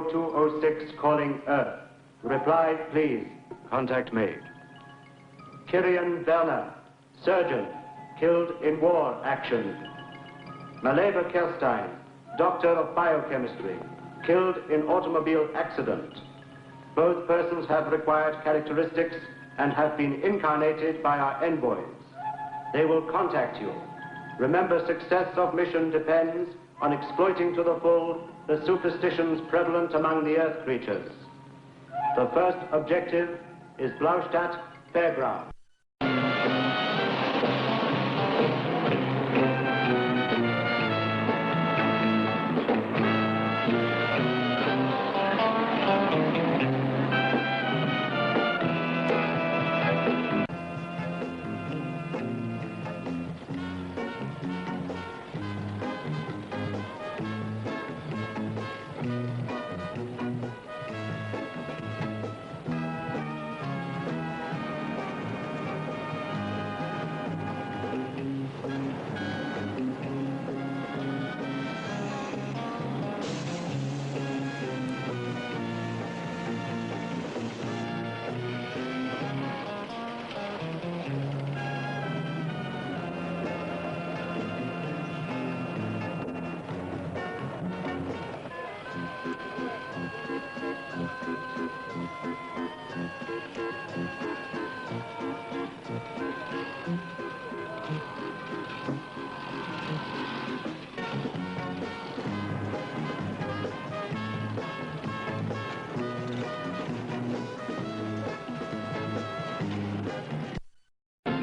30206 calling Earth. Reply, please. Contact made. Kirian Werner, surgeon, killed in war action. Maleva Kerstein, doctor of biochemistry, killed in automobile accident. Both persons have required characteristics and have been incarnated by our envoys. They will contact you. Remember, success of mission depends on exploiting to the full the superstitions prevalent among the Earth creatures. The first objective is Blaustadt Fairground.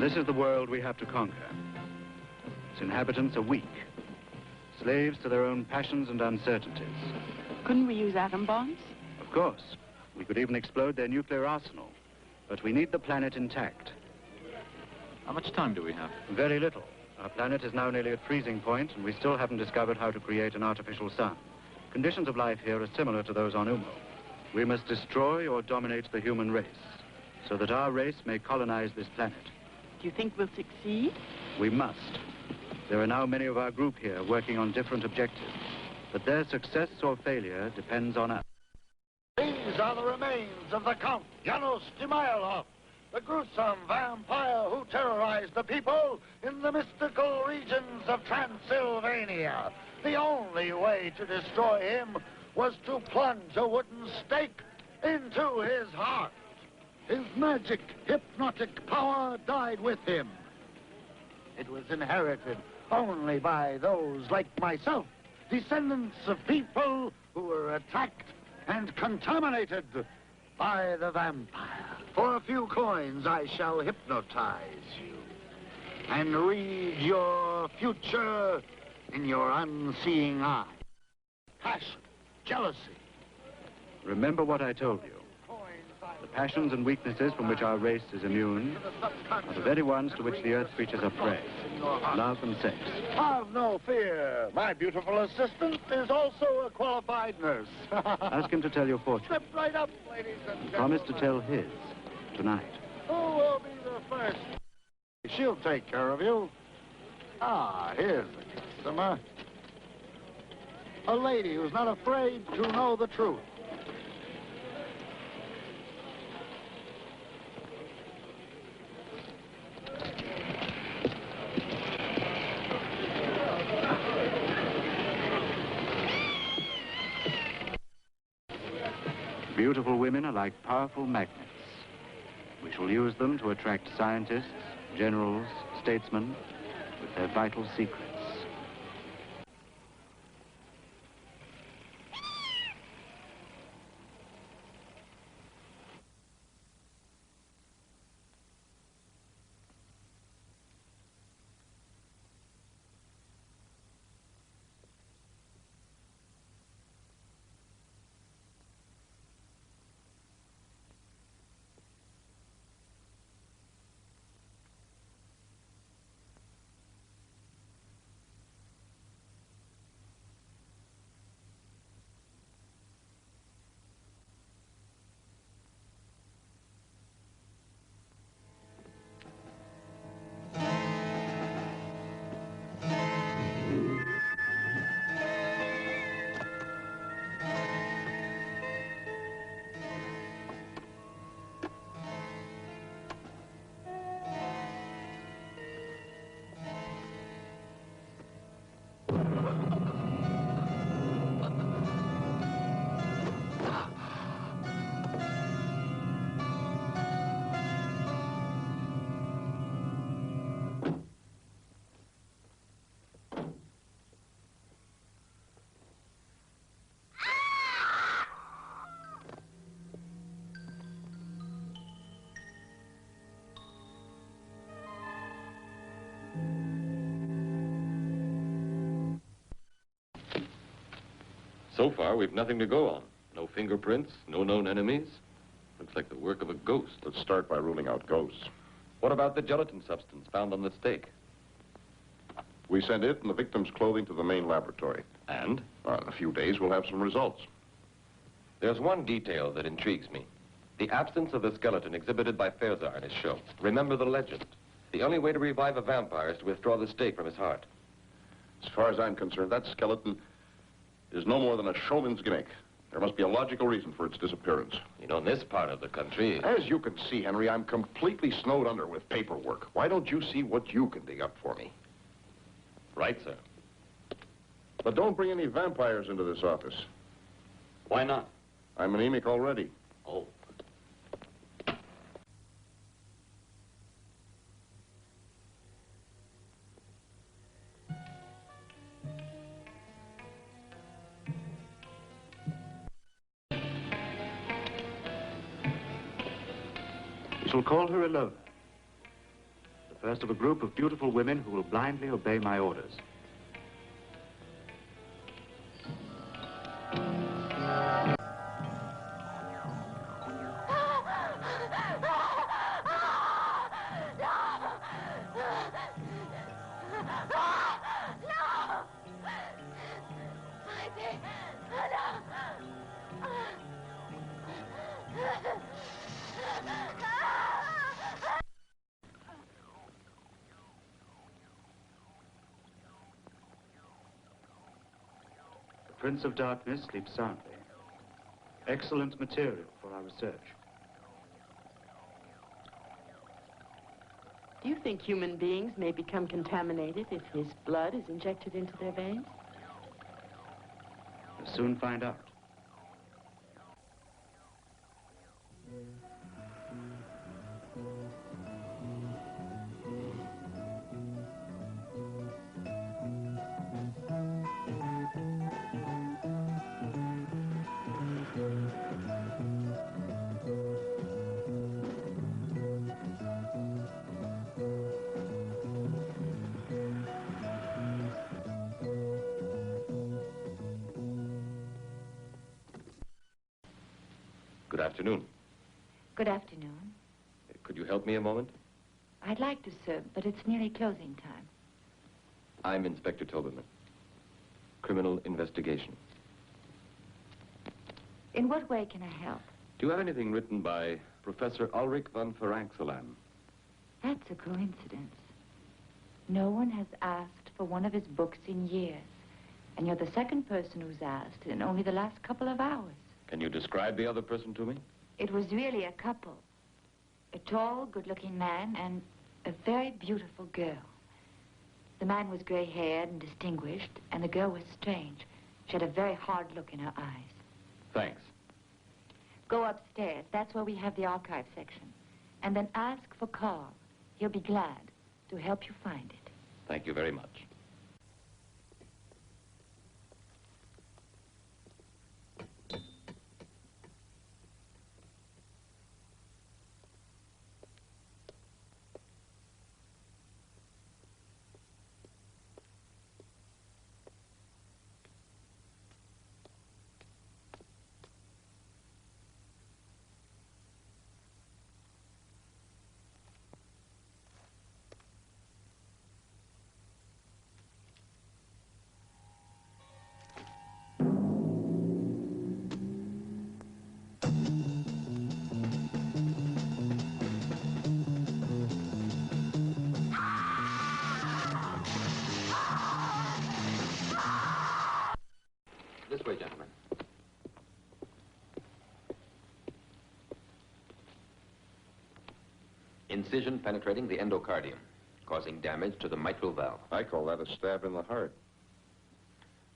This is the world we have to conquer. Its inhabitants are weak, slaves to their own passions and uncertainties. Couldn't we use atom bombs? Of course. We could even explode their nuclear arsenal. But we need the planet intact. How much time do we have? Very little. Our planet is now nearly at freezing point, and we still haven't discovered how to create an artificial sun. Conditions of life here are similar to those on Umo. We must destroy or dominate the human race, so that our race may colonize this planet. Do you think we'll succeed? We must. There are now many of our group here working on different objectives, but their success or failure depends on us. These are the remains of the Count Janos Demicheli, the gruesome vampire who terrorized the people in the mystical regions of Transylvania. The only way to destroy him was to plunge a wooden stake into his heart. His magic, hypnotic power died with him. It was inherited only by those like myself, descendants of people who were attacked and contaminated by the vampire. For a few coins, I shall hypnotize you and read your future in your unseeing eye. Passion, jealousy. Remember what I told you. The passions and weaknesses from which our race is immune are the very ones to which the Earth creatures are prey. Love and sex. Have no fear. My beautiful assistant is also a qualified nurse. Ask him to tell your fortune. Step right up, ladies and gentlemen. Promise to tell his tonight. Who will be the first? She'll take care of you. Ah, here's the customer. A lady who's not afraid to know the truth. Beautiful women are like powerful magnets. We shall use them to attract scientists, generals, statesmen, with their vital secrets. So far, we've nothing to go on. No fingerprints, no known enemies. Looks like the work of a ghost. Let's start by ruling out ghosts. What about the gelatin substance found on the steak? We sent it and the victim's clothing to the main laboratory. And? In a few days, we'll have some results. There's one detail that intrigues me. The absence of the skeleton exhibited by Fairczar in his show. Remember the legend. The only way to revive a vampire is to withdraw the stake from his heart. As far as I'm concerned, that skeleton is no more than a showman's gimmick. There must be a logical reason for its disappearance. You know, in this part of the country... As you can see, Henry, I'm completely snowed under with paperwork. Why don't you see what you can dig up for me? Right, sir. But don't bring any vampires into this office. Why not? I'm anemic already. Oh. We shall call her Ilona, the first of a group of beautiful women who will blindly obey my orders. The Prince of Darkness sleeps soundly. Excellent material for our research. Do you think human beings may become contaminated if his blood is injected into their veins? We'll soon find out. Good afternoon. Good afternoon. Could you help me a moment? I'd like to, sir, but it's nearly closing time. I'm Inspector Toberman. Criminal investigation. In what way can I help? Do you have anything written by Professor Ulrich von Feranxelam? That's a coincidence. No one has asked for one of his books in years. And you're the second person who's asked in only the last couple of hours. Can you describe the other person to me? It was really a couple. A tall, good-looking man and a very beautiful girl. The man was gray-haired and distinguished, and the girl was strange. She had a very hard look in her eyes. Thanks. Go upstairs. That's where we have the archive section. And then ask for Carl. He'll be glad to help you find it. Thank you very much. This way, gentlemen. Incision penetrating the endocardium, causing damage to the mitral valve. I call that a stab in the heart.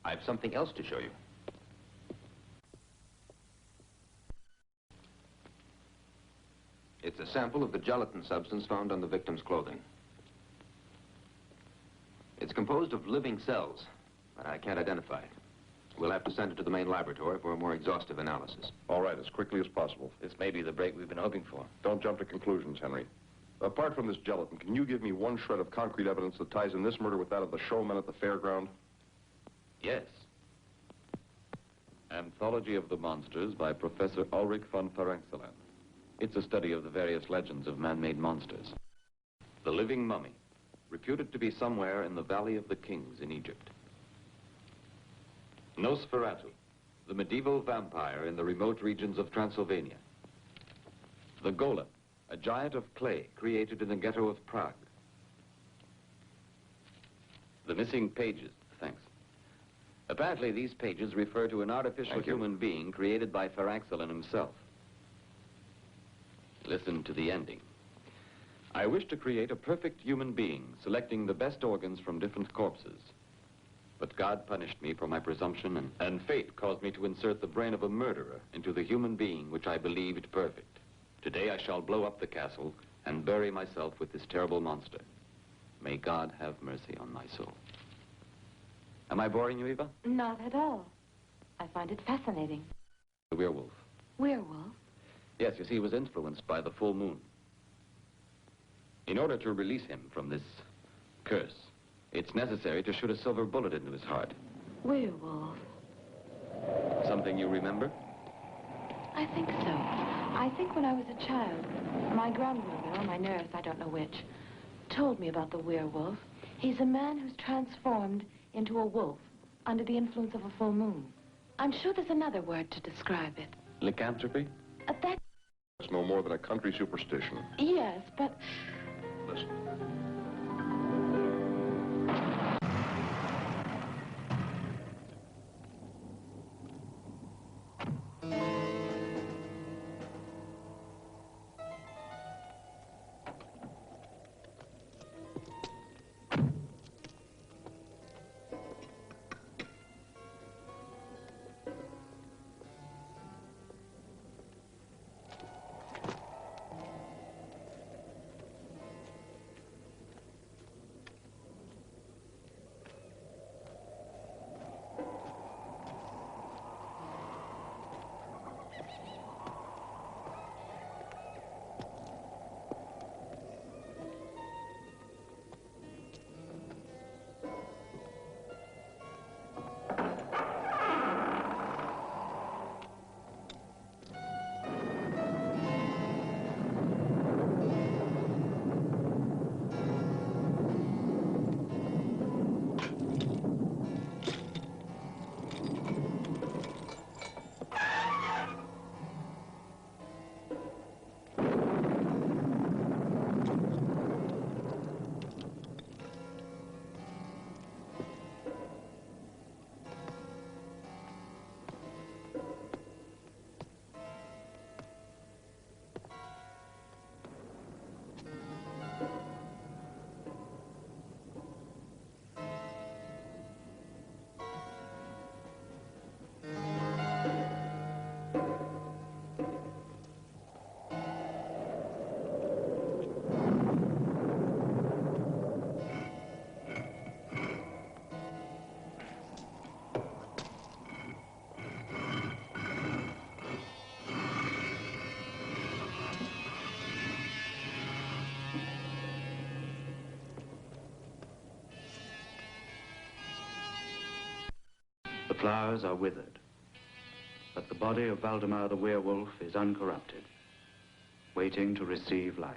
I've something else to show you. It's a sample of the gelatin substance found on the victim's clothing. It's composed of living cells, but I can't identify it. We'll have to send it to the main laboratory for a more exhaustive analysis. All right, as quickly as possible. This may be the break we've been hoping for. Don't jump to conclusions, Henry. Apart from this gelatin, can you give me one shred of concrete evidence that ties in this murder with that of the showman at the fairground? Yes. Anthology of the Monsters by Professor Ulrich von Ferencelen. It's a study of the various legends of man-made monsters. The living mummy, reputed to be somewhere in the Valley of the Kings in Egypt. Nosferatu, the medieval vampire in the remote regions of Transylvania. The golem, a giant of clay created in the ghetto of Prague. The missing pages, thanks. Apparently, these pages refer to an artificial human being created by Ferencelen himself. Listen to the ending. I wish to create a perfect human being, selecting the best organs from different corpses. But God punished me for my presumption, and fate caused me to insert the brain of a murderer into the human being which I believed perfect. Today I shall blow up the castle and bury myself with this terrible monster. May God have mercy on my soul. Am I boring you, Eva? Not at all. I find it fascinating. The werewolf. Werewolf? Yes, you see, he was influenced by the full moon. In order to release him from this curse, it's necessary to shoot a silver bullet into his heart. Werewolf. Something you remember? I think so. I think when I was a child, my grandmother, or my nurse, I don't know which, told me about the werewolf. He's a man who's transformed into a wolf under the influence of a full moon. I'm sure there's another word to describe it. Lycanthropy? That... It's no more than a country superstition. Yes, but... Listen. The flowers are withered, but the body of Valdemar the werewolf is uncorrupted, waiting to receive life.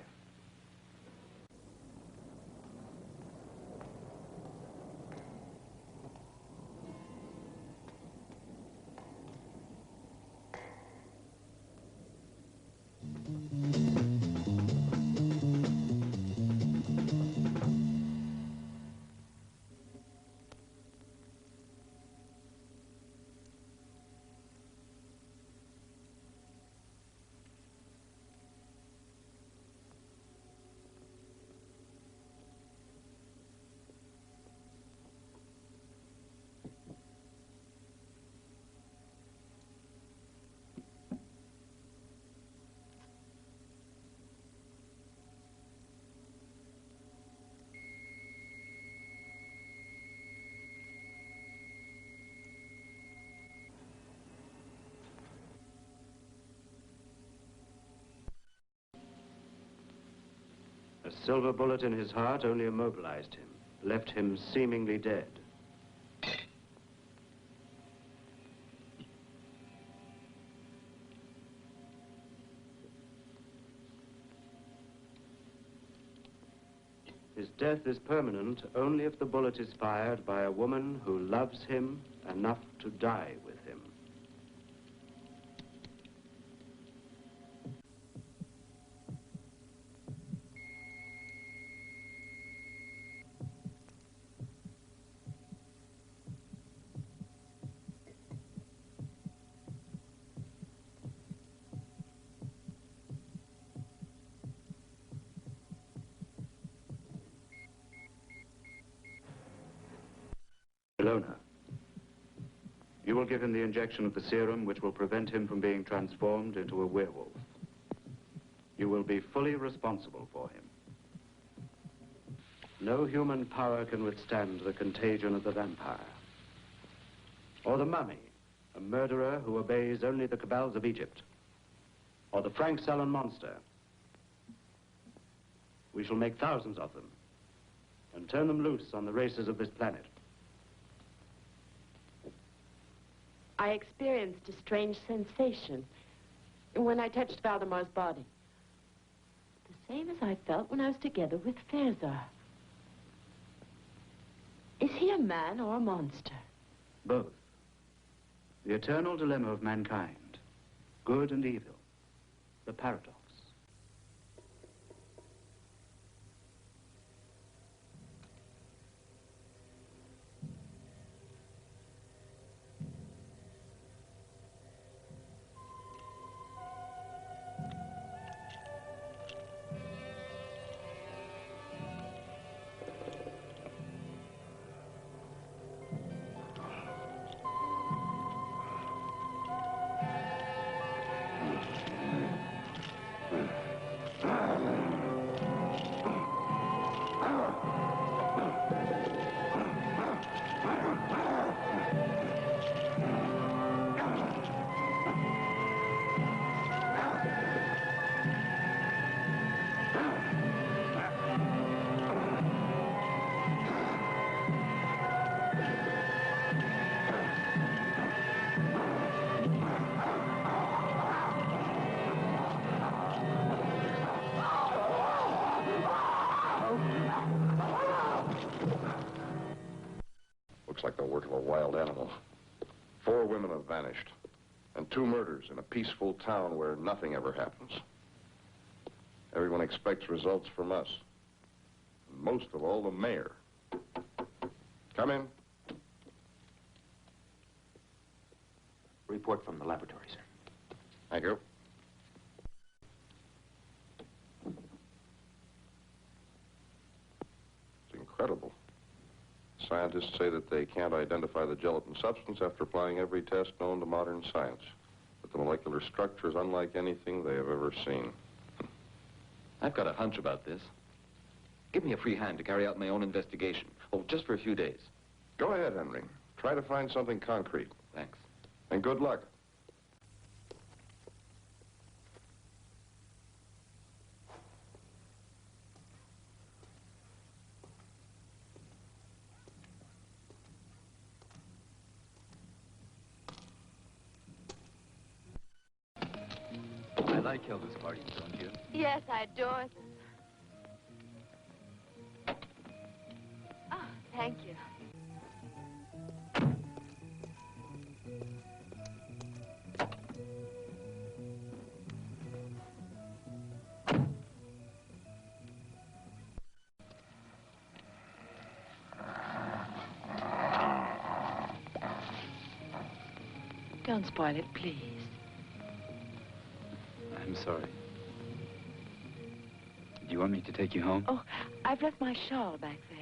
A silver bullet in his heart only immobilized him, left him seemingly dead. His death is permanent only if the bullet is fired by a woman who loves him enough to die with him. Ilona, you will give him the injection of the serum which will prevent him from being transformed into a werewolf. You will be fully responsible for him. No human power can withstand the contagion of the vampire. Or the mummy, a murderer who obeys only the cabals of Egypt. Or the Frank Salon monster. We shall make thousands of them and turn them loose on the races of this planet. I experienced a strange sensation when I touched Valdemar's body. The same as I felt when I was together with Fezar. Is he a man or a monster? Both. The eternal dilemma of mankind. Good and evil. The paradox. Looks like the work of a wild animal. 4 women have vanished, and 2 murders in a peaceful town where nothing ever happens. Everyone expects results from us. And most of all, the mayor. Come in. Report from the laboratory, sir. Thank you. It's incredible. Scientists say that they can't identify the gelatin substance after applying every test known to modern science. But the molecular structure is unlike anything they have ever seen. I've got a hunch about this. Give me a free hand to carry out my own investigation. Oh, just for a few days. Go ahead, Henry. Try to find something concrete. Thanks. And good luck. I like Elvis parties, don't you? Yes, I adore them. Oh, thank you. Don't spoil it, please. I'm sorry. Do you want me to take you home? Oh, I've left my shawl back there.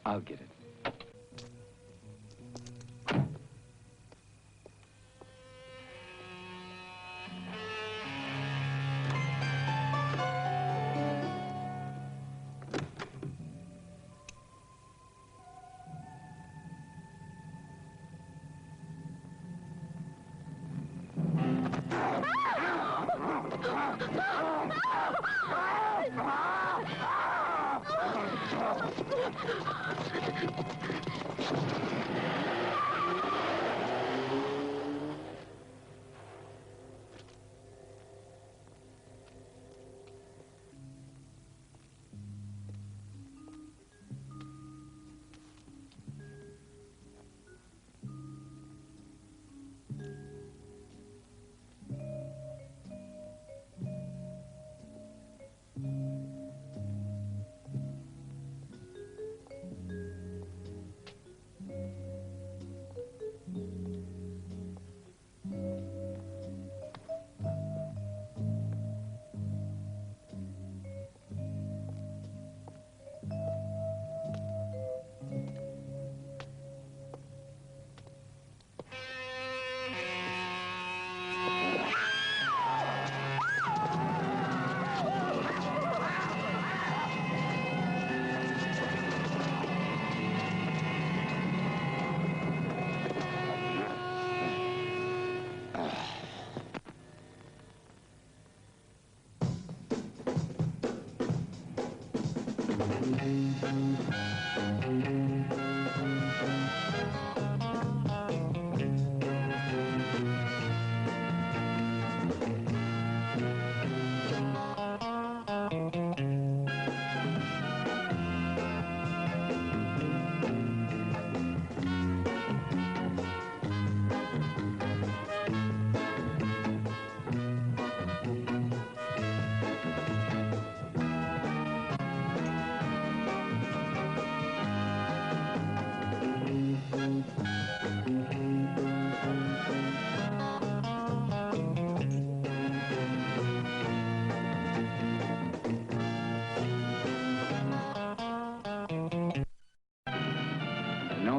I'll get it.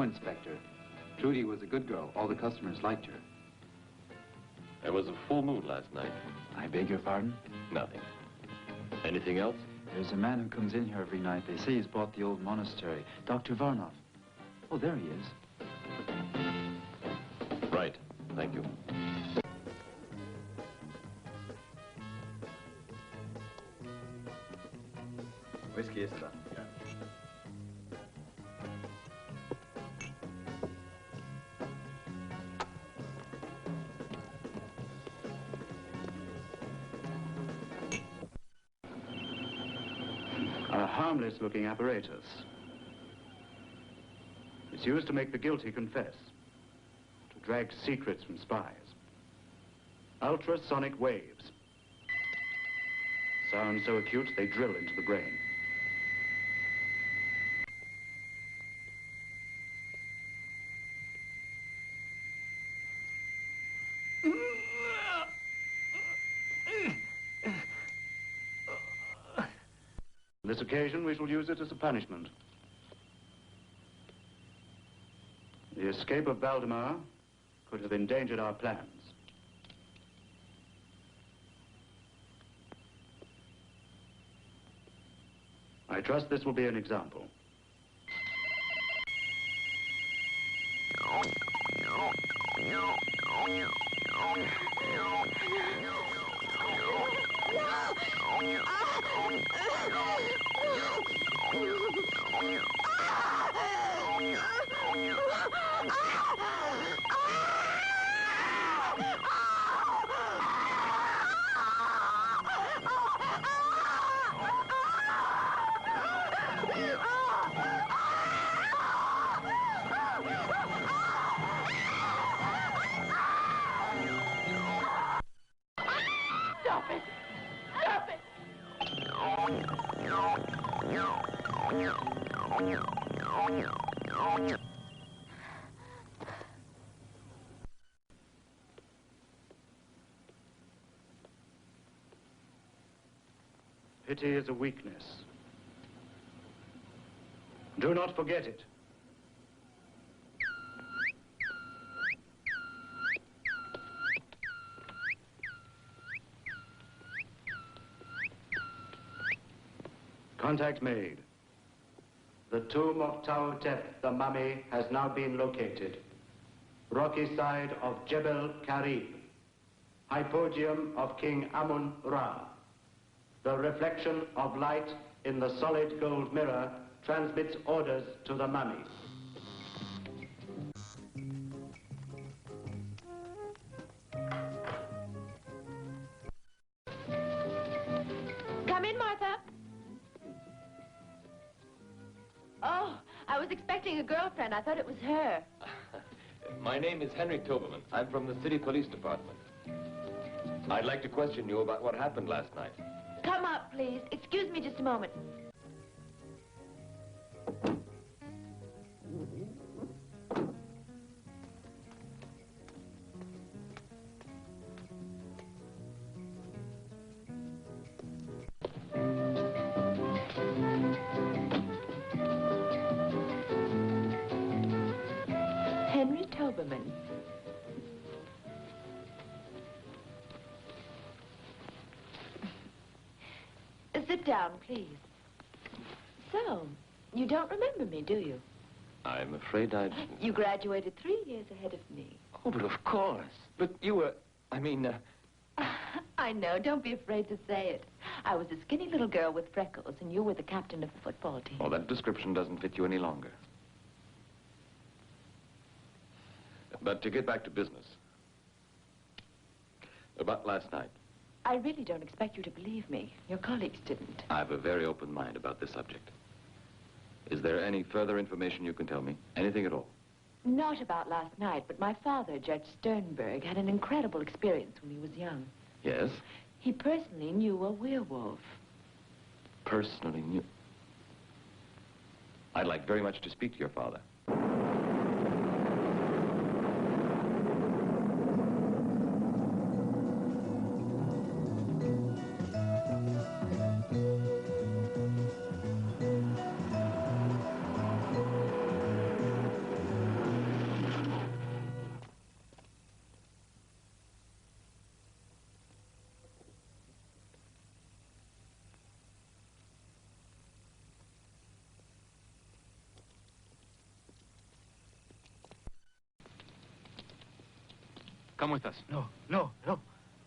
Inspector. Trudy was a good girl. All the customers liked her. There was a full moon last night. I beg your pardon? Nothing. Anything else? There's a man who comes in here every night. They say he's bought the old monastery. Dr. Varnov. Oh, there he is. Right. Thank you. Whiskey, sir. Yeah. A harmless-looking apparatus. It's used to make the guilty confess, to drag secrets from spies. Ultrasonic waves. Sound so acute they drill into the brain. On this occasion, we shall use it as a punishment. The escape of Valdemar could have endangered our plans. I trust this will be an example. Pity is a weakness. Do not forget it. Contact made. The tomb of Tautep, the mummy, has now been located. Rocky side of Jebel Karib. Hypodium of King Amun-Ra. The reflection of light in the solid gold mirror transmits orders to the mummy. Come in, Martha. Oh, I was expecting a girlfriend. I thought it was her. My name is Henry Toberman. I'm from the city police department. I'd like to question you about what happened last night. Come up, please. Excuse me just a moment. Henry Toberman. Sit down, please. So, you don't remember me, do you? I'm afraid I... You graduated 3 years ahead of me. Oh, but of course. But you were... I know. Don't be afraid to say it. I was a skinny little girl with freckles, and you were the captain of the football team. Oh, that description doesn't fit you any longer. But to get back to business. About last night. I really don't expect you to believe me. Your colleagues didn't. I have a very open mind about this subject. Is there any further information you can tell me? Anything at all? Not about last night, but my father, Judge Sternberg, had an incredible experience when he was young. Yes? He personally knew a werewolf. Personally knew. I'd like very much to speak to your father. Come with us. No, no, no.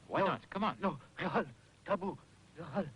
Why not? Come on. No, Rahal, Tabu, Rahal.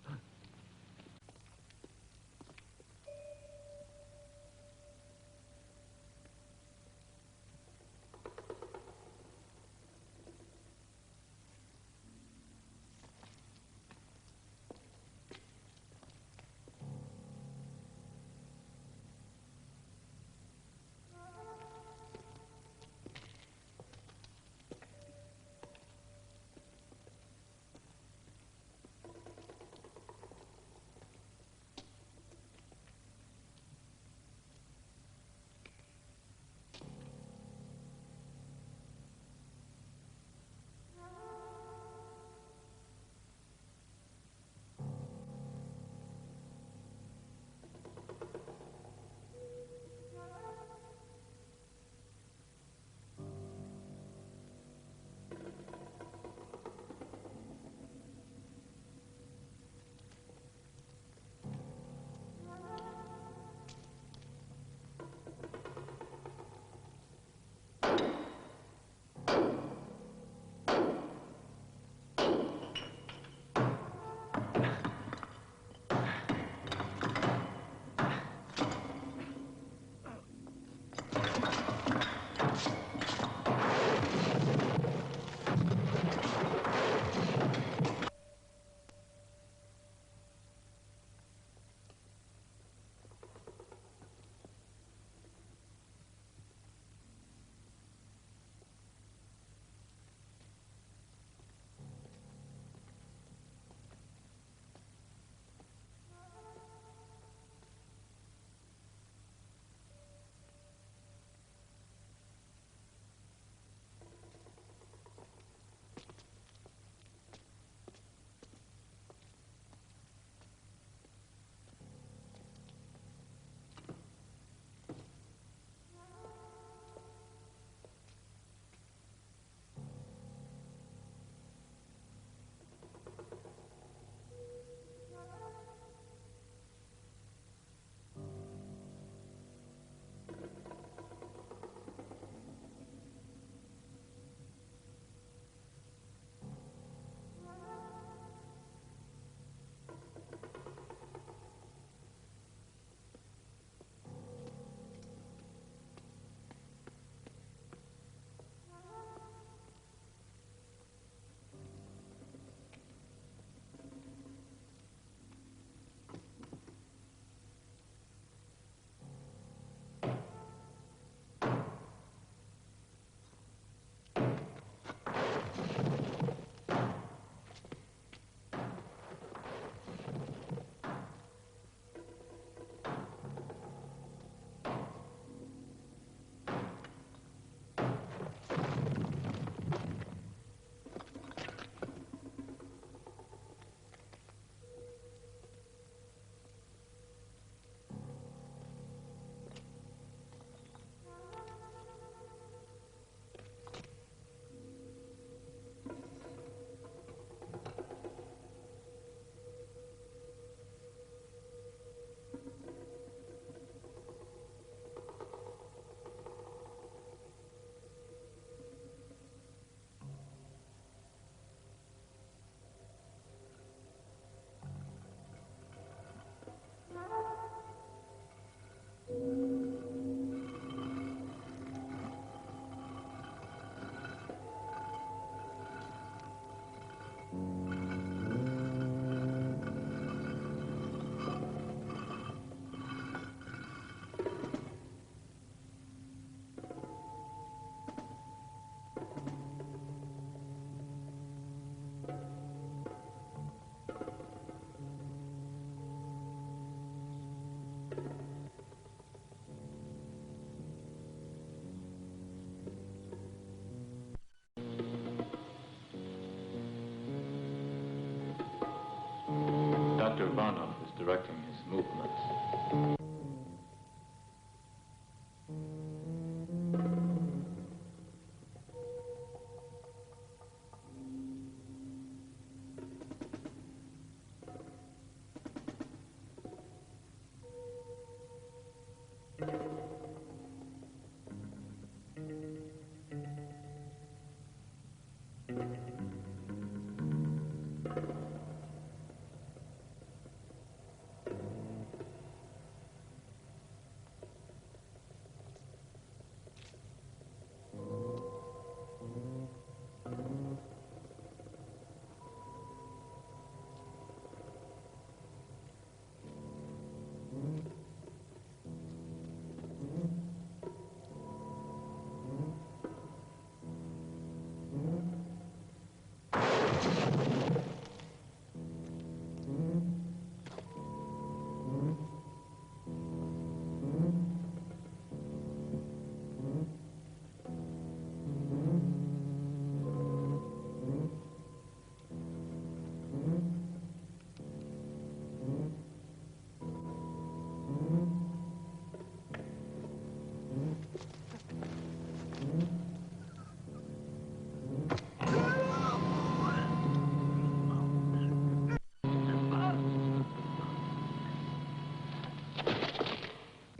directing his movements.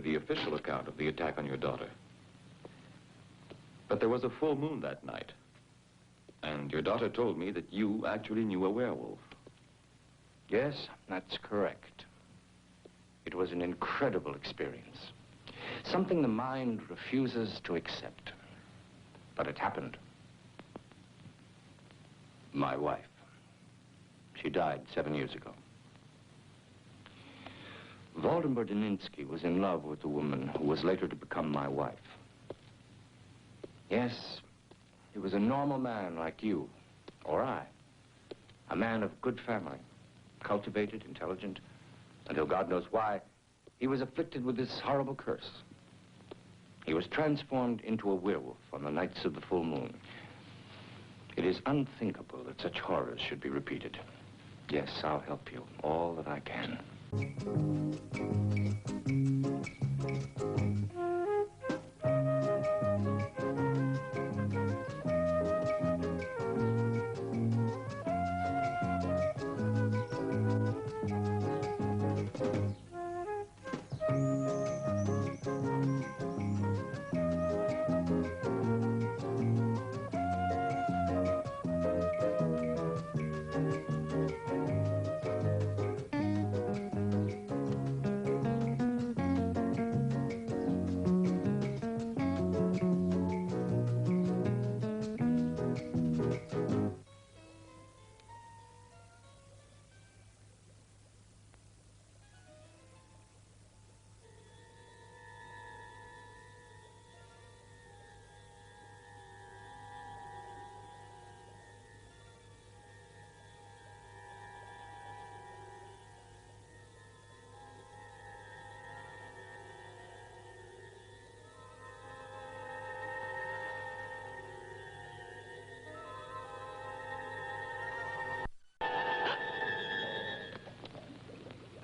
The official account of the attack on your daughter. But there was a full moon that night. And your daughter told me that you actually knew a werewolf. Yes, that's correct. It was an incredible experience. Something the mind refuses to accept. But it happened. My wife. She died 7 years ago. Waldemar Deninsky was in love with the woman who was later to become my wife. Yes, he was a normal man like you, or I. A man of good family, cultivated, intelligent, until God knows why, he was afflicted with this horrible curse. He was transformed into a werewolf on the nights of the full moon. It is unthinkable that such horrors should be repeated. Yes, I'll help you all that I can.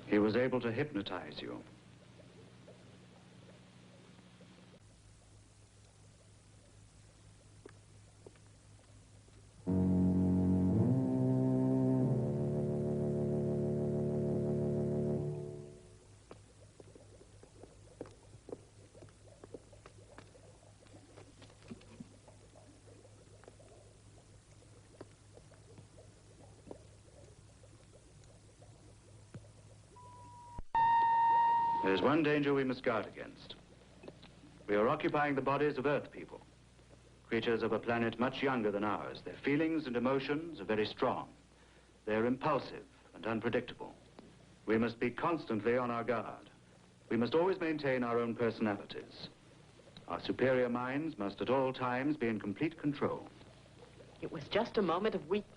He was able to hypnotize you. There's one danger we must guard against. We are occupying the bodies of Earth people, creatures of a planet much younger than ours. Their feelings and emotions are very strong. They're impulsive and unpredictable. We must be constantly on our guard. We must always maintain our own personalities. Our superior minds must at all times be in complete control. It was just a moment of weakness.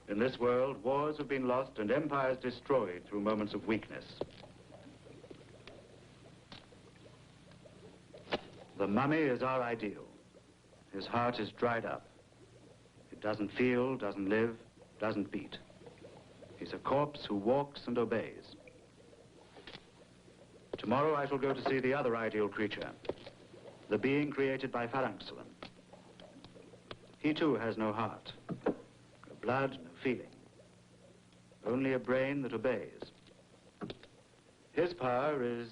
In this world, wars have been lost and empires destroyed through moments of weakness. The mummy is our ideal. His heart is dried up. It doesn't feel, doesn't live, doesn't beat. corpse who walks and obeys. Tomorrow I shall go to see the other ideal creature, the being created by Phalanxolon. He too has no heart, no blood, no feeling, only a brain that obeys. His power is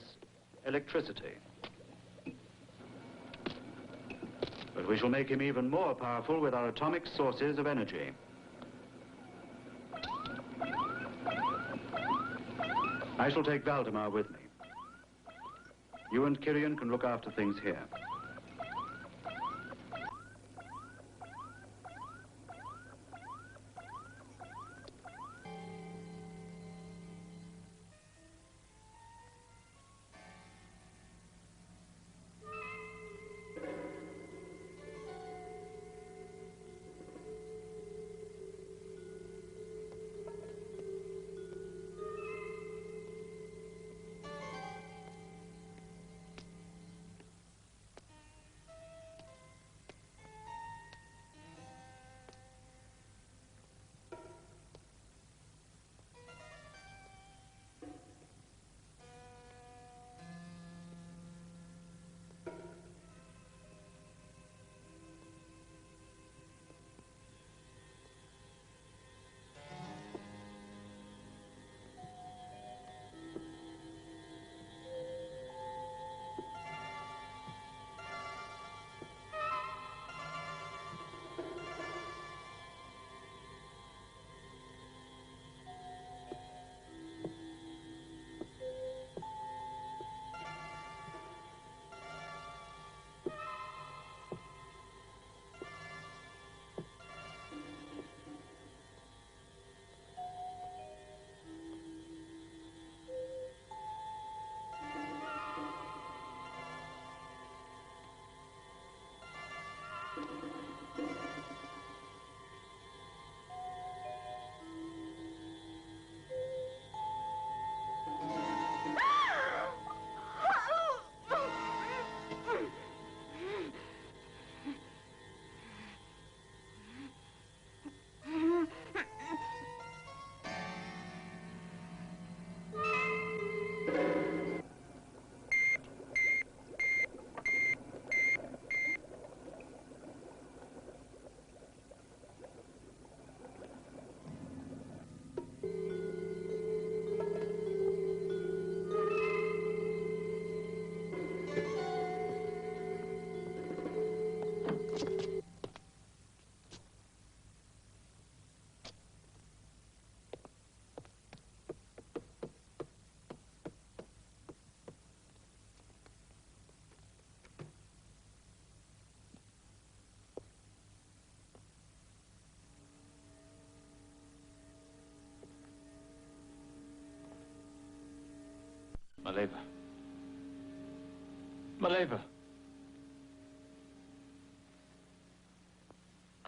electricity. But we shall make him even more powerful with our atomic sources of energy. I shall take Valdemar with me. You and Kyrian can look after things here. Maleva. Maleva.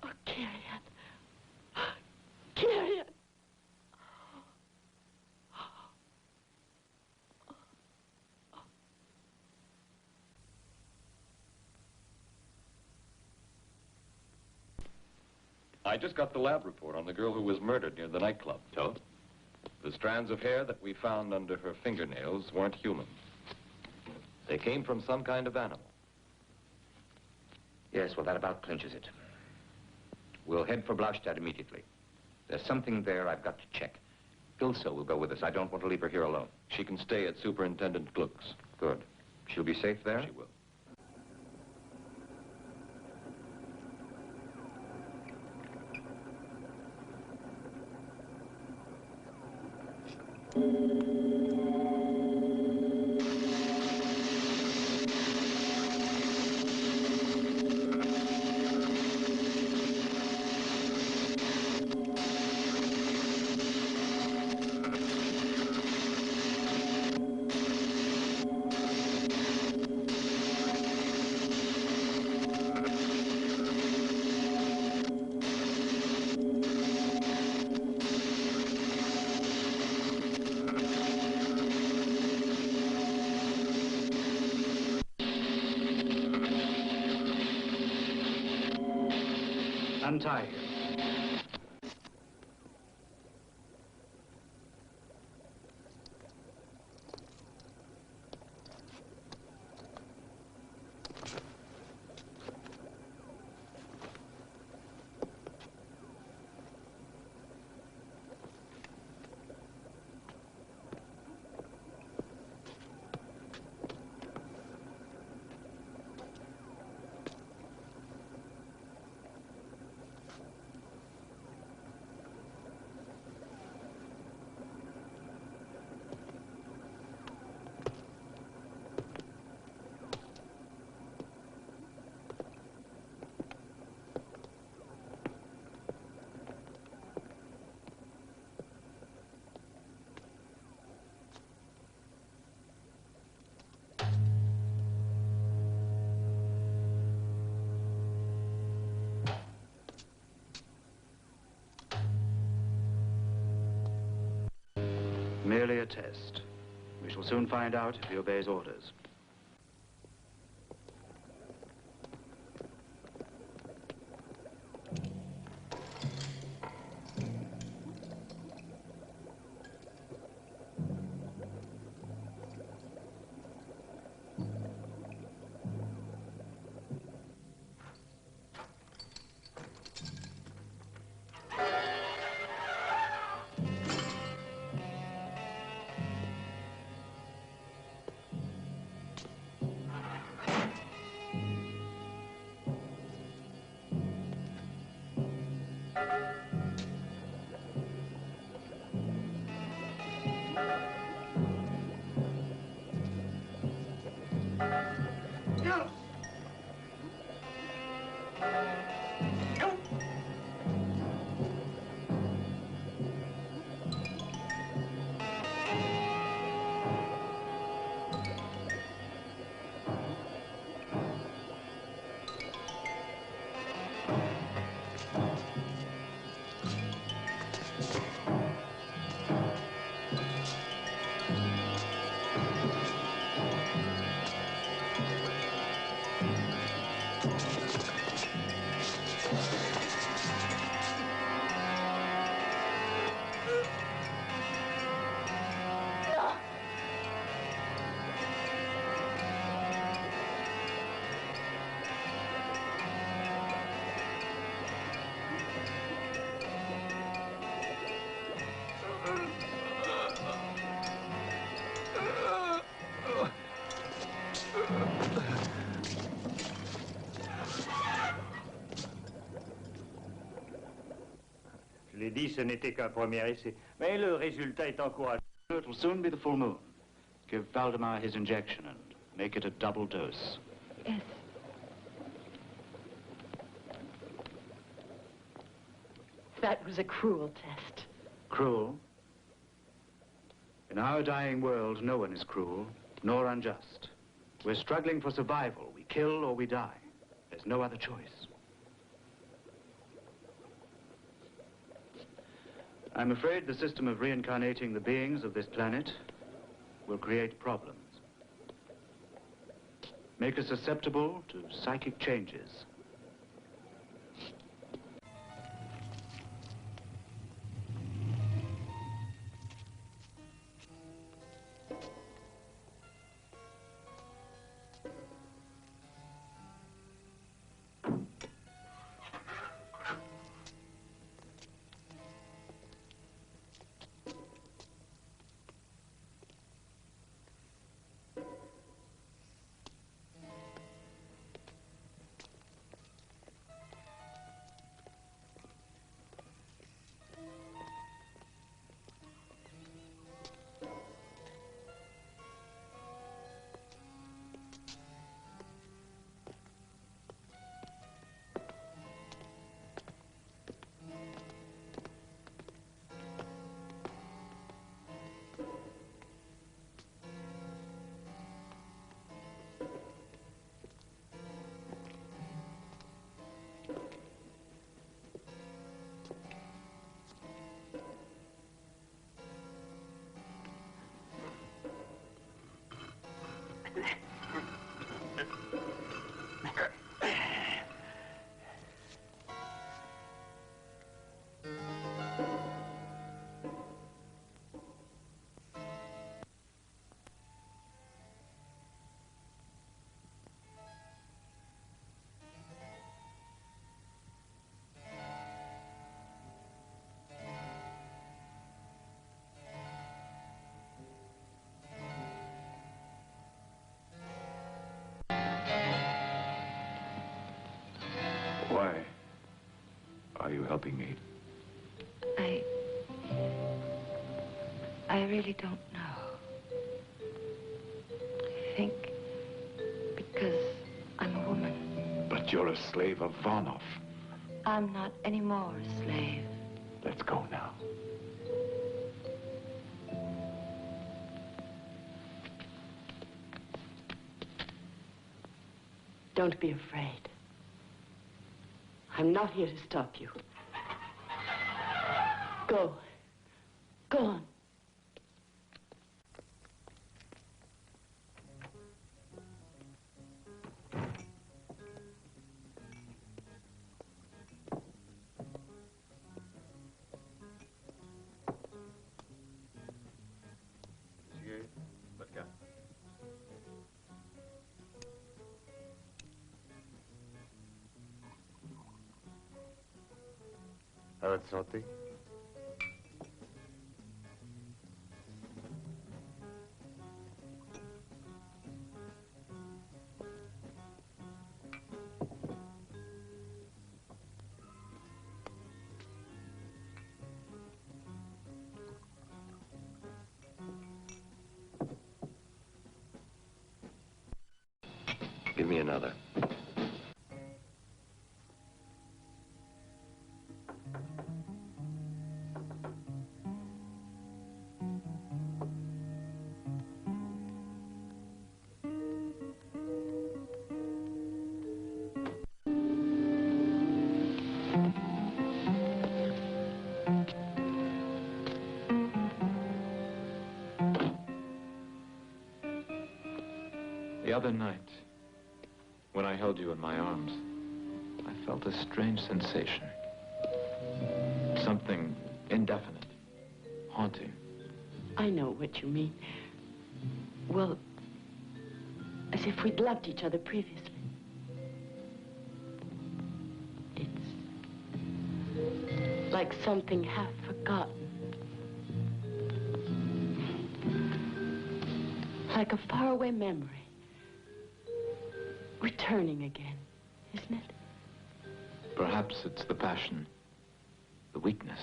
Oh, Kyrian. Kyrian. I just got the lab report on the girl who was murdered near the nightclub. So? The strands of hair that we found under her fingernails weren't human. They came from some kind of animal. Yes, well, that about clinches it. We'll head for Blaustadt immediately. There's something there I've got to check. Ilse will go with us. I don't want to leave her here alone. She can stay at Superintendent Gluck's. Good. She'll be safe there? She will. Untie him. merely a test. We shall soon find out if he obeys orders. Je l'ai dit, ce n'était qu'un premier essai. Mais le résultat est encourageant. It will soon be the full moon. Give Valdemar his injection and make it a double dose. Yes. That was a cruel test. Cruel? In our dying world, no one is cruel, nor unjust. We're struggling for survival. We kill or we die. There's no other choice. I'm afraid the system of reincarnating the beings of this planet will create problems. Make us susceptible to psychic changes. Why are you helping me? I really don't know. I think because I'm a woman. But you're a slave of Varnov. I'm not anymore a slave. Let's go now. Don't be afraid. I'm not here to stop you. Go. Go on. Votre santé. Give me another. The other night, when I held you in my arms, I felt a strange sensation. Something indefinite, haunting. I know what you mean. Well, as if we'd loved each other previously. It's like something half forgotten. Like a faraway memory. Returning again, isn't it? Perhaps it's the passion, the weakness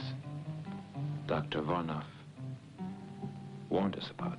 Dr. Varnoff warned us about.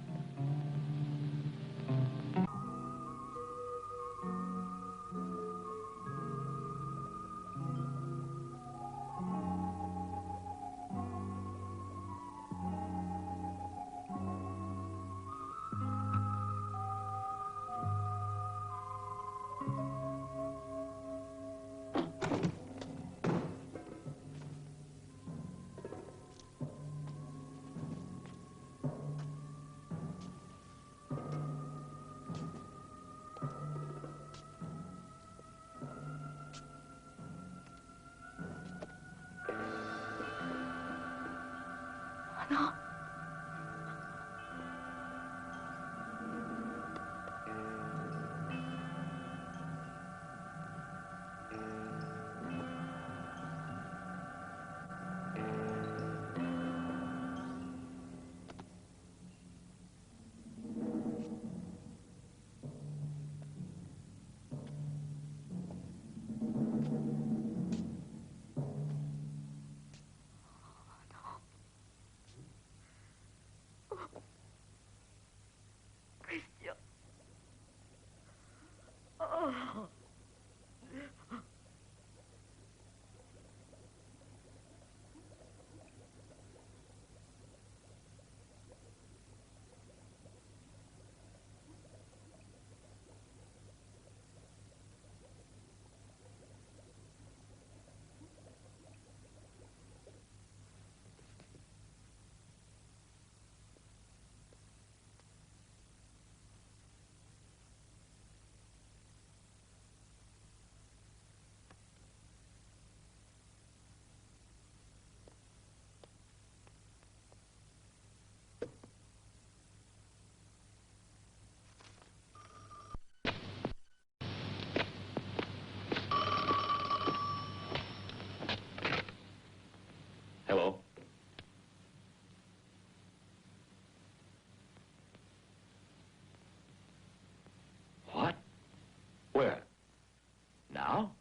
No. Hello? What? Where? Now?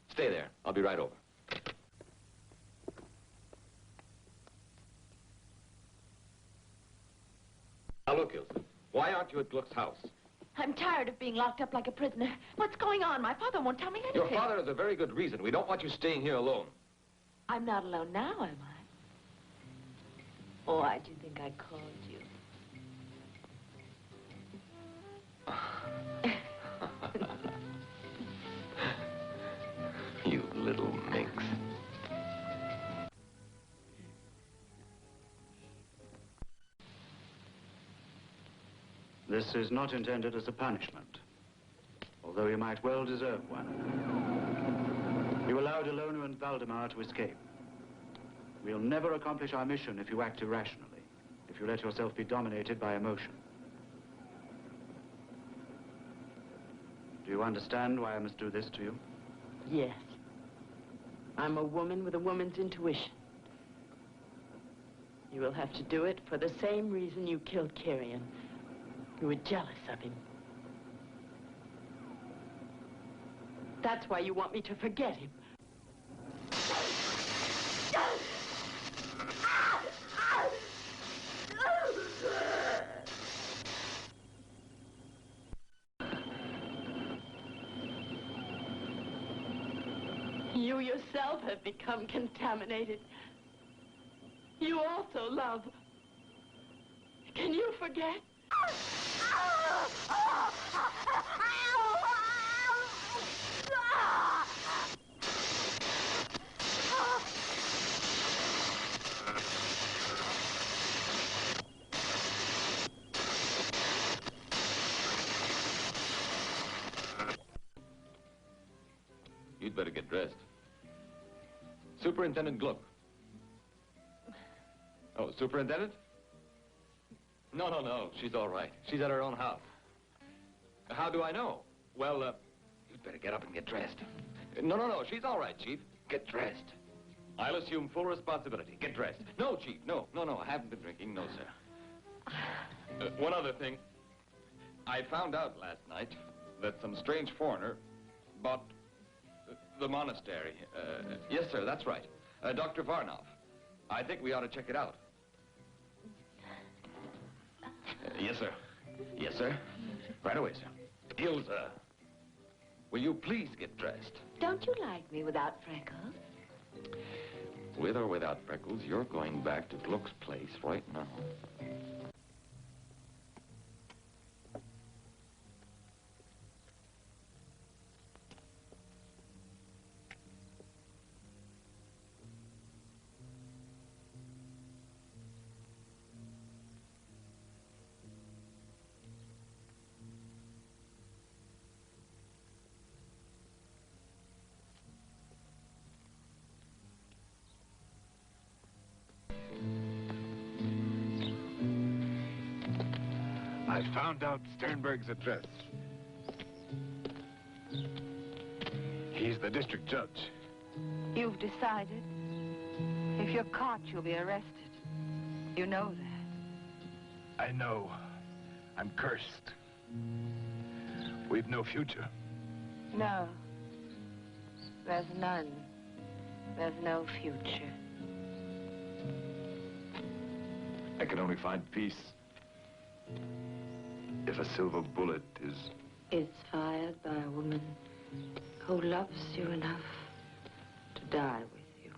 Stay there. I'll be right over. Now look, Ilse. Why aren't you at Gluck's house? I'm tired of being locked up like a prisoner. What's going on? My father won't tell me anything. Your father has a very good reason. We don't want you staying here alone. I'm not alone now, am I? Oh, why do you think I called you? You little minx. This is not intended as a punishment, although you might well deserve one. You allowed Ilona and Valdemar to escape. We'll never accomplish our mission if you act irrationally, if you let yourself be dominated by emotion. Do you understand why I must do this to you? Yes. I'm a woman with a woman's intuition. You will have to do it for the same reason you killed Kyrian. You were jealous of him. That's why you want me to forget him. You yourself have become contaminated. You also love. Can you forget? You'd better get dressed. Superintendent Gluck. Oh, Superintendent? No. She's all right. She's at her own house. How do I know? Well, you'd better get up and get dressed. No. She's all right, Chief. Get dressed. I'll assume full responsibility. Get dressed. No, Chief. No. I haven't been drinking. No, sir. One other thing. I found out last night that some strange foreigner bought the monastery. Yes, sir, that's right. Dr. Varnov. I think we ought to check it out. Yes, sir. Yes, sir. Right away, sir. Ilsa, will you please get dressed? Don't you like me without freckles? With or without freckles, you're going back to Gluck's place right now. I found out Sternberg's address. He's the district judge. You've decided? If you're caught, you'll be arrested. You know that. I know. I'm cursed. We've no future. No. There's none. There's no future. I can only find peace if a silver bullet is... It's fired by a woman who loves you enough to die with you.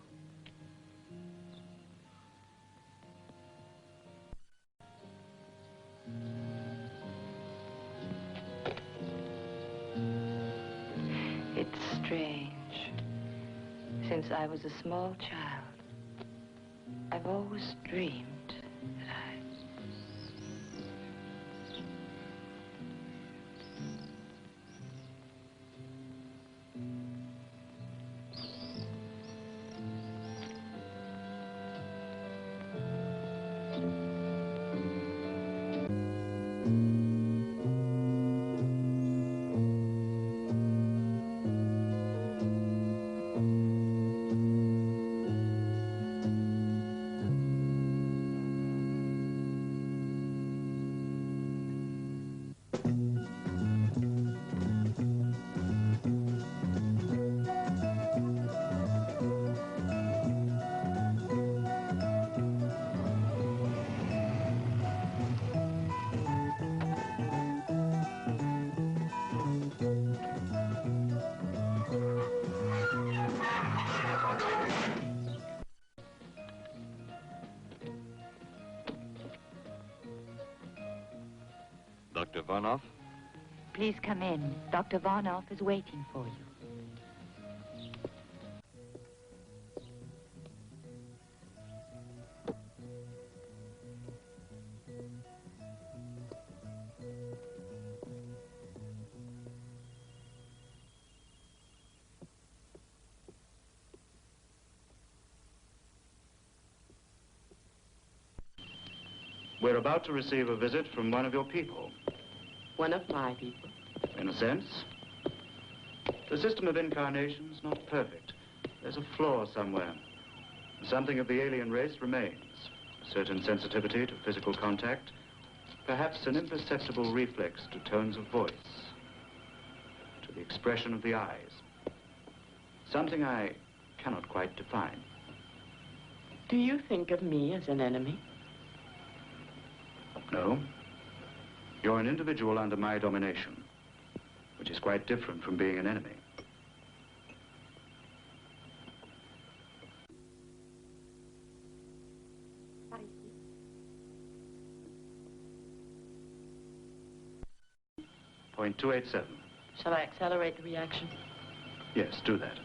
It's strange. Since I was a small child, I've always dreamed that Dr. Varnov? Please come in. Dr. Varnov is waiting for you. We're about to receive a visit from one of your people. One of my people. In a sense. The system of incarnation is not perfect. There's a flaw somewhere. Something of the alien race remains. A certain sensitivity to physical contact. Perhaps an imperceptible reflex to tones of voice. To the expression of the eyes. Something I cannot quite define. Do you think of me as an enemy? No. You're an individual under my domination, which is quite different from being an enemy. Point 287. Shall I accelerate the reaction? Yes, do that.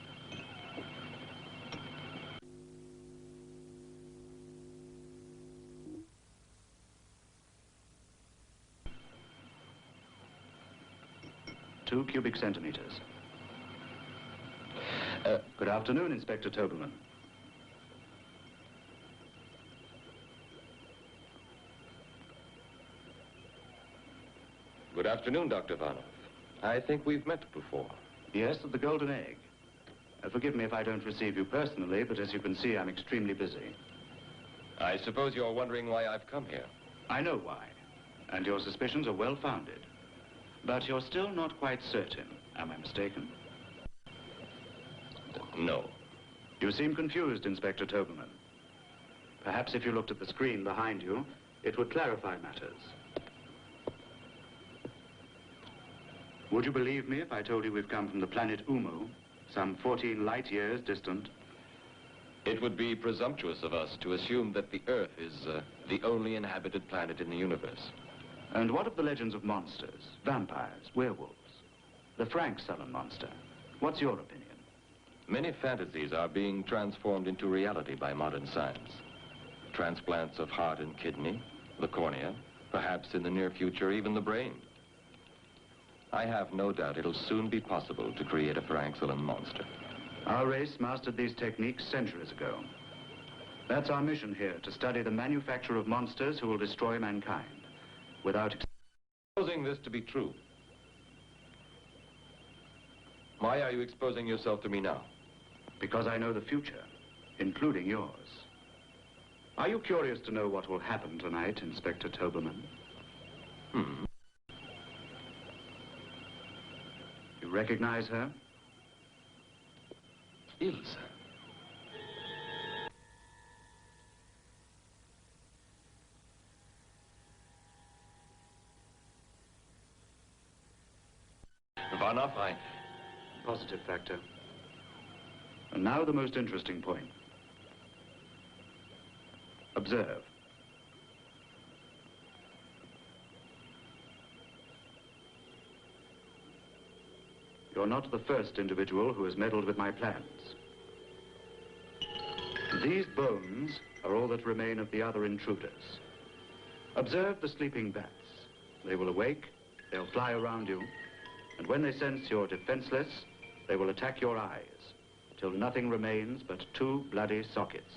Two cubic centimeters. Good afternoon, Inspector Tobelman. Good afternoon, Dr. Varnoff. I think we've met before. Yes, at the Golden Egg. Forgive me if I don't receive you personally, but as you can see, I'm extremely busy. I suppose you're wondering why I've come here. I know why, and your suspicions are well-founded. But you're still not quite certain. Am I mistaken? No. You seem confused, Inspector Tobelman. Perhaps if you looked at the screen behind you, it would clarify matters. Would you believe me if I told you we've come from the planet Umu, some 14 light years distant? It would be presumptuous of us to assume that the Earth is the only inhabited planet in the universe. And what of the legends of monsters, vampires, werewolves? The Frank Sullen monster. What's your opinion? Many fantasies are being transformed into reality by modern science. Transplants of heart and kidney, the cornea, perhaps in the near future, even the brain. I have no doubt it'll soon be possible to create a Frank Sullen monster. Our race mastered these techniques centuries ago. That's our mission here, to study the manufacture of monsters who will destroy mankind. Without... Supposing this to be true, why are you exposing yourself to me now? Because I know the future, including yours. Are you curious to know what will happen tonight, Inspector Tobelman? You recognize her? Ilse. Varnoff, Positive factor. And now the most interesting point. Observe. You're not the first individual who has meddled with my plans. These bones are all that remain of the other intruders. Observe the sleeping bats. They will awake, they'll fly around you, and when they sense you're defenseless, they will attack your eyes, till nothing remains but two bloody sockets.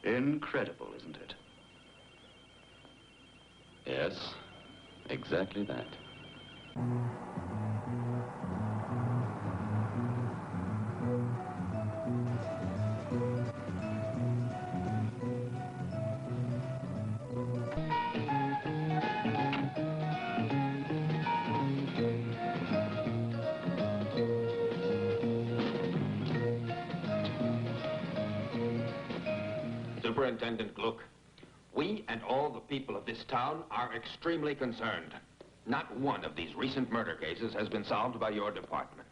Incredible, isn't it? Yes, exactly that. Superintendent Gluck, we and all the people of this town are extremely concerned. Not one of these recent murder cases has been solved by your department.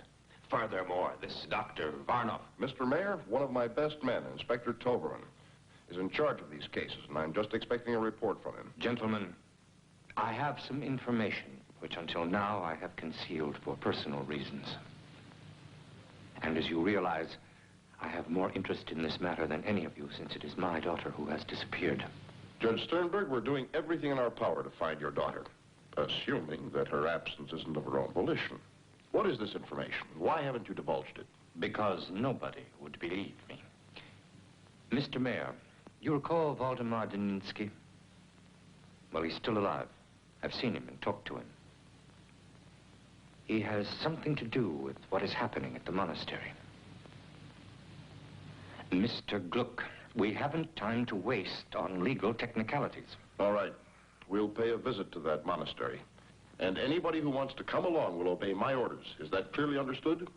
Furthermore, this Dr. Varnoff... Mr. Mayor, one of my best men, Inspector Tobelman, is in charge of these cases, and I'm just expecting a report from him. Gentlemen, I have some information which until now I have concealed for personal reasons. And as you realize, I have more interest in this matter than any of you, since it is my daughter who has disappeared. Judge Sternberg, we're doing everything in our power to find your daughter. Assuming that her absence isn't of her own volition. What is this information? Why haven't you divulged it? Because nobody would believe me. Mr. Mayor, you recall Waldemar Deninsky? Well, he's still alive. I've seen him and talked to him. He has something to do with what is happening at the monastery. Mr. Gluck, we haven't time to waste on legal technicalities. All right. We'll pay a visit to that monastery. And anybody who wants to come along will obey my orders. Is that clearly understood?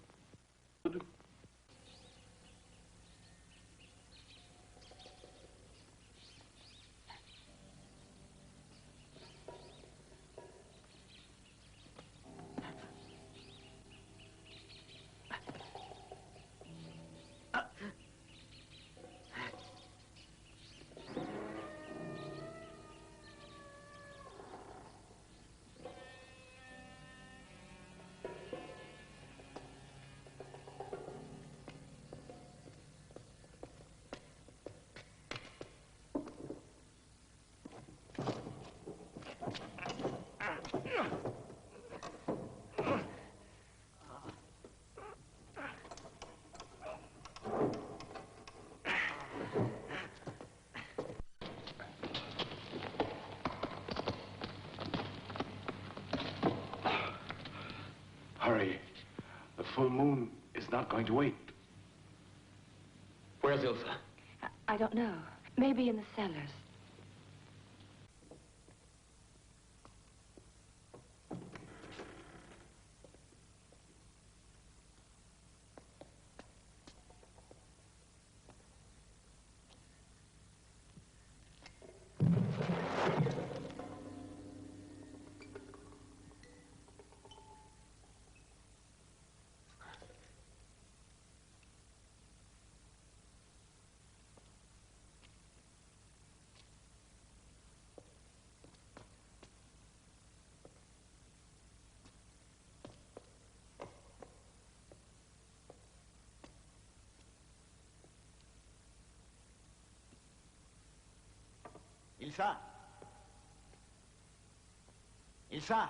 Hurry. The full moon is not going to wait. Where's Ilsa? I don't know. Maybe in the cellars. Ilsa! Ilsa!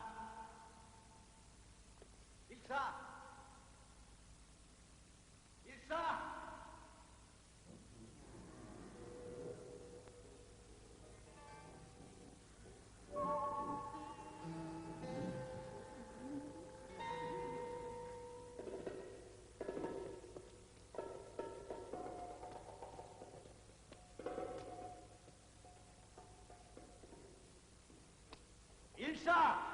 Ilsa! Ilsa! Ilsa!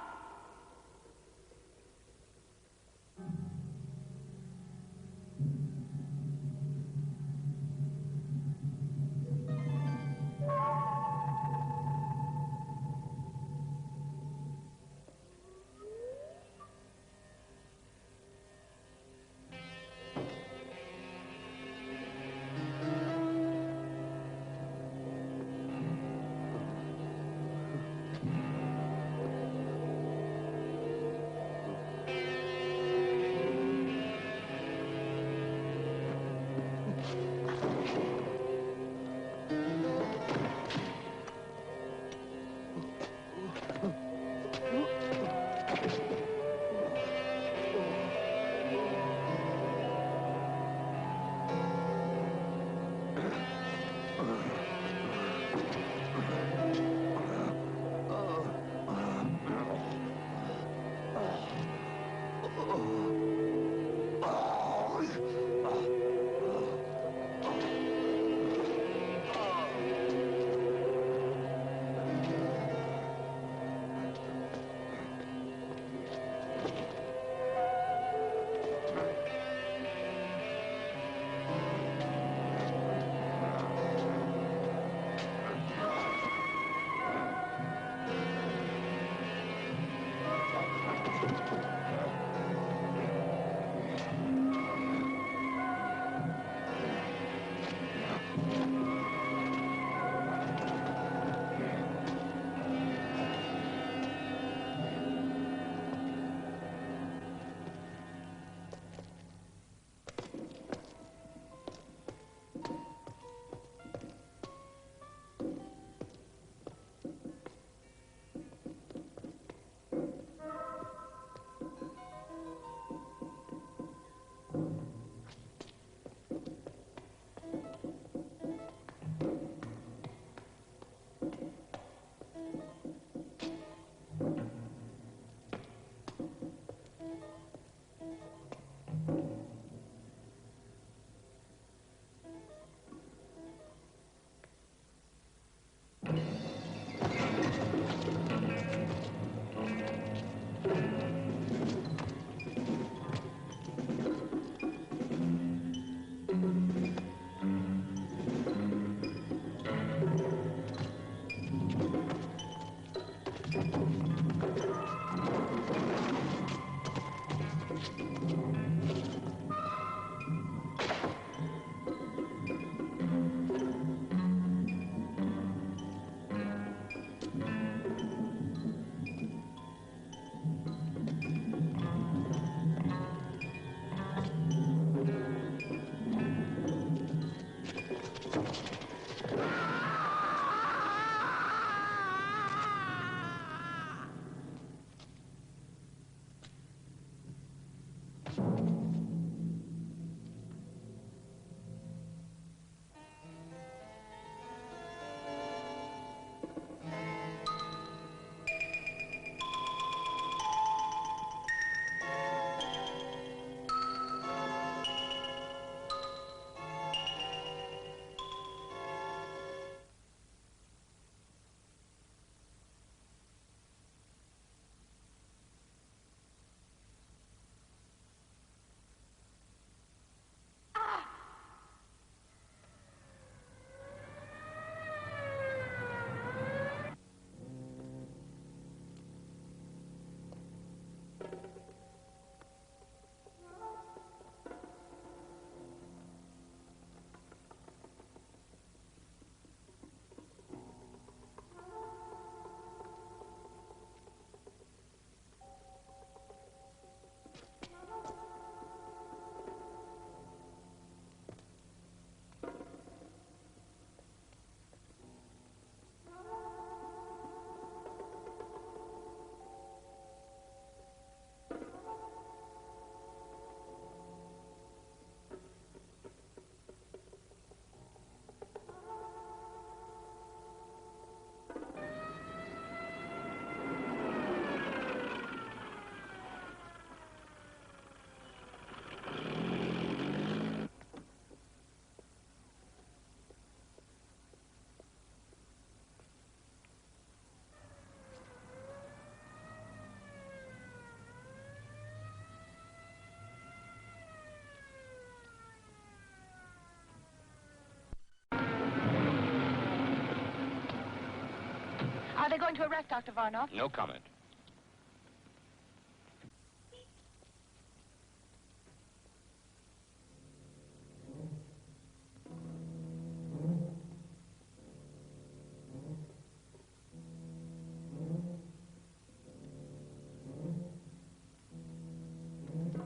Are they going to arrest Dr. Varnoff? No comment.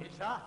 Isa?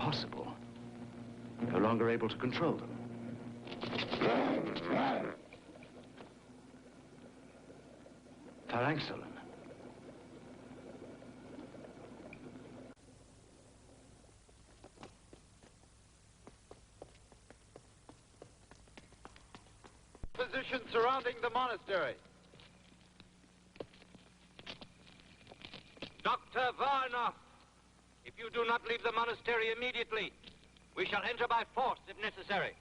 Impossible. No longer able to control them. Phalanxolin. Position surrounding the monastery. Dr. Varnoff, if you do not leave the monastery immediately, we shall enter by force if necessary.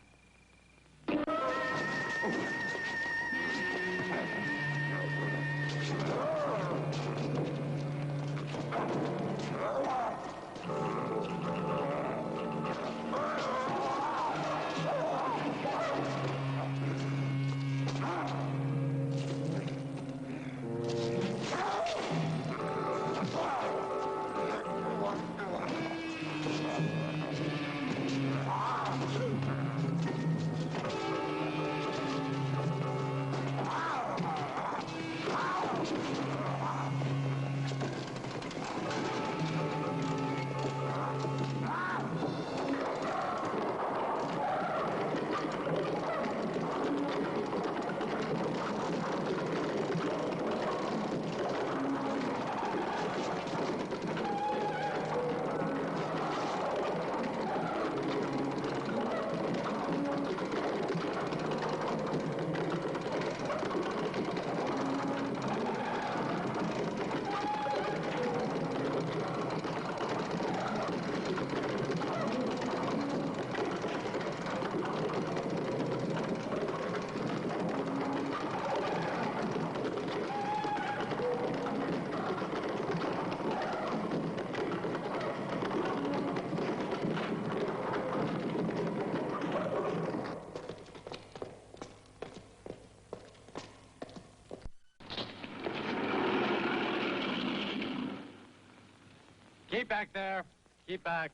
Keep back there. Keep back.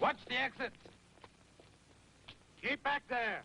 Watch the exit. Keep back there.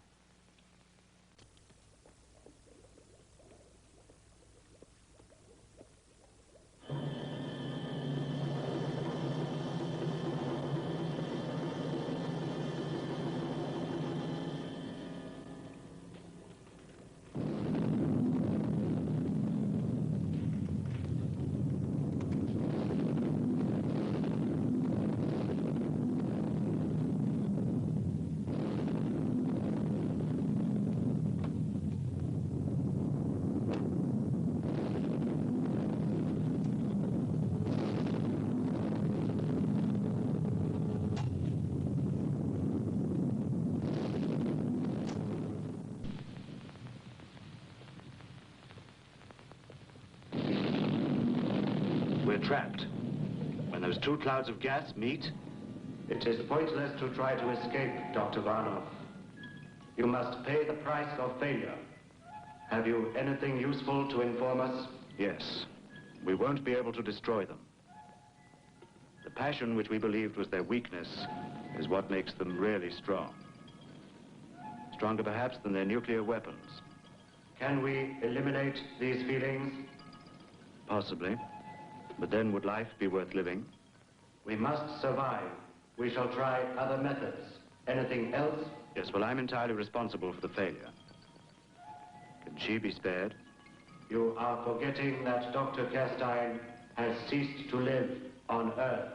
We're trapped. When those two clouds of gas meet, it is pointless to try to escape, Dr. Varnov. You must pay the price of failure. Have you anything useful to inform us? Yes. We won't be able to destroy them. The passion which we believed was their weakness is what makes them really strong. Stronger perhaps than their nuclear weapons. Can we eliminate these feelings? Possibly. But then would life be worth living? We must survive. We shall try other methods. Anything else? Yes, well, I'm entirely responsible for the failure. Can she be spared? You are forgetting that Dr. Kerstein has ceased to live on Earth.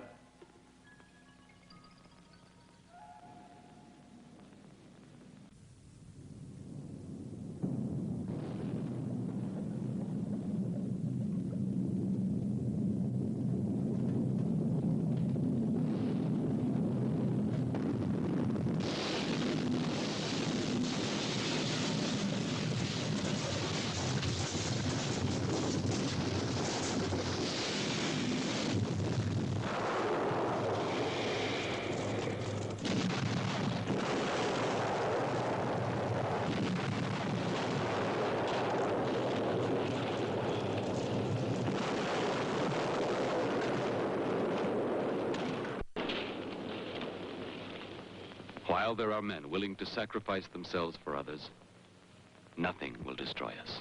While there are men willing to sacrifice themselves for others, nothing will destroy us.